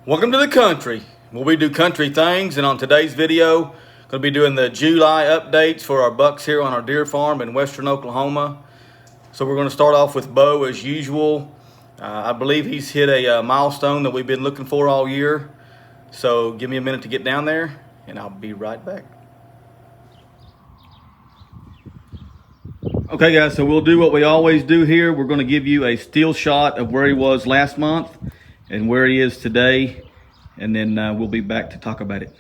Welcome to the country, where we do country things, and on today's video, going to be doing the July updates for our bucks here on our deer farm in western Oklahoma. So we're going to start off with Bo as usual. I believe he's hit a milestone that we've been looking for all year. So give me a minute to get down there, and I'll be right back. Okay guys, so we'll do what we always do here. We're going to give you a still shot of where he was last month and where he is today, and then we'll be back to talk about it.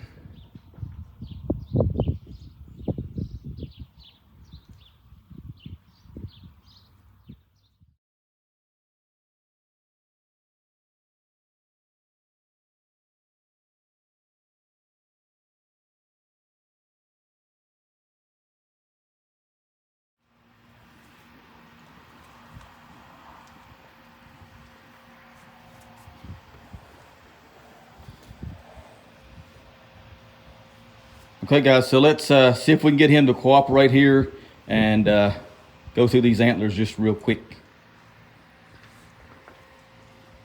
Okay guys, so let's see if we can get him to cooperate here and go through these antlers just real quick.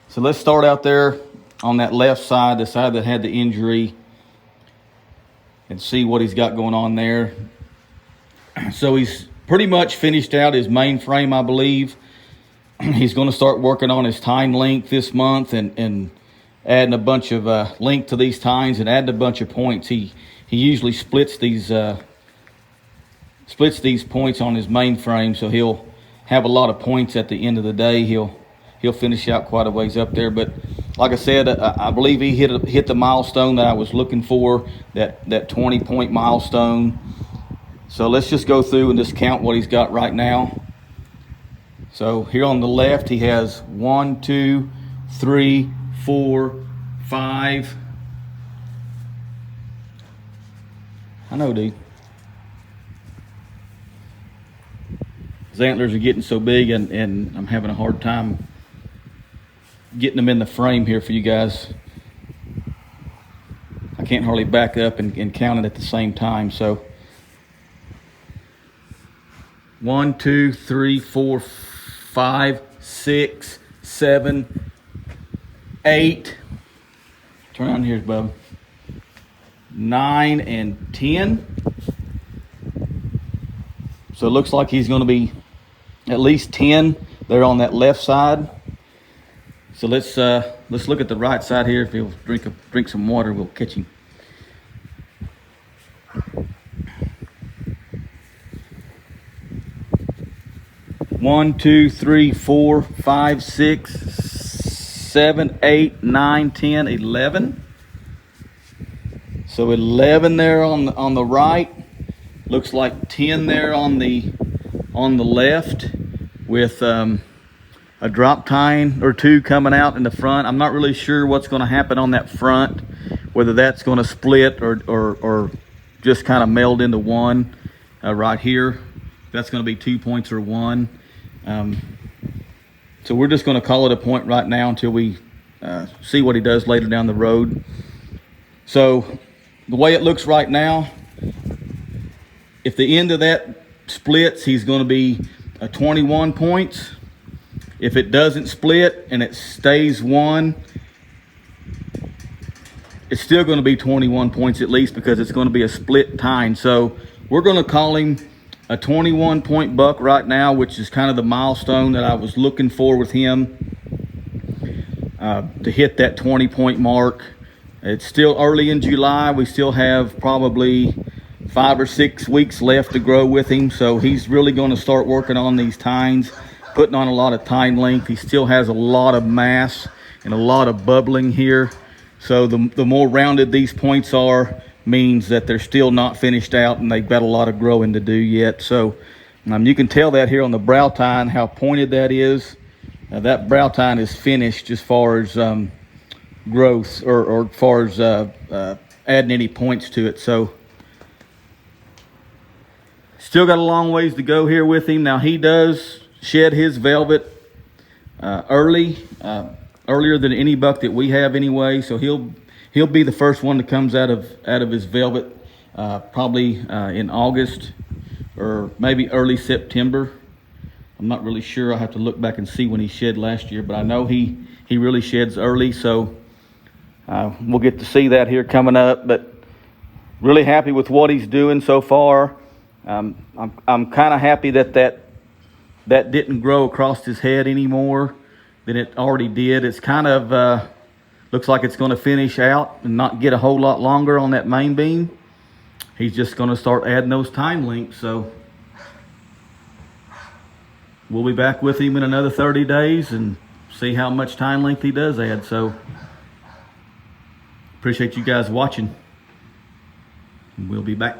So let's start out there on that left side, the side that had the injury, and see what he's got going on there. So he's pretty much finished out his main frame, I believe. He's going to start working on his tine length this month and adding a bunch of length to these tines and adding a bunch of points. He usually splits these points on his main frame, so he'll have a lot of points at the end of the day. He'll finish out quite a ways up there. But like I said, I believe he hit the milestone that I was looking for, that 20-point milestone. So let's just go through and just count what he's got right now. So here on the left, he has 1, 2, 3, 4, 5. I know, dude. His antlers are getting so big, and I'm having a hard time getting them in the frame here for you guys. I can't hardly back up and count it at the same time. So 1, 2, 3, 4, 5, 6, 7, 8. Turn on here, bub. 9 and 10. So it looks like he's going to be at least 10 there on that left side. So let's look at the right side here. If he'll drink some water, we'll catch him. One, 2, 3, 4, 5, 6, 7, 8, 9, 10, 11. So 11 there on the right. Looks like 10 there on the left, with a drop tine or two coming out in the front. I'm not really sure what's going to happen on that front, whether that's going to split or just kind of meld into one right here. That's going to be 2 points or 1. So we're just going to call it a point right now until we see what he does later down the road. So the way it looks right now, if the end of that splits, he's going to be 21 points. If it doesn't split and it stays 1, it's still going to be 21 points at least, because it's going to be a split tine. So we're going to call him a 21-point buck right now, which is kind of the milestone that I was looking for with him, to hit that 20-point mark. It's still early in July. We still have probably 5 or 6 weeks left to grow with him. So he's really going to start working on these tines, putting on a lot of tine length. He still has a lot of mass and a lot of bubbling here. So the more rounded these points are, means that they're still not finished out and they've got a lot of growing to do yet. So you can tell that here on the brow tine, how pointed that is. That brow tine is finished as far as growth or as far as adding any points to it. So still got a long ways to go here with him. Now he does shed his velvet earlier than any buck that we have anyway. So he'll be the first one that comes out of his velvet probably in August or maybe early September. I'm not really sure. I'll have to look back and see when he shed last year, but I know he really sheds early. So We'll get to see that here coming up, but really happy with what he's doing so far. I'm kind of happy that didn't grow across his head anymore than it already did. It's kind of looks like it's going to finish out and not get a whole lot longer on that main beam. He's just going to start adding those time links. So we'll be back with him in another 30 days and see how much time length he does add. So appreciate you guys watching. We'll be back.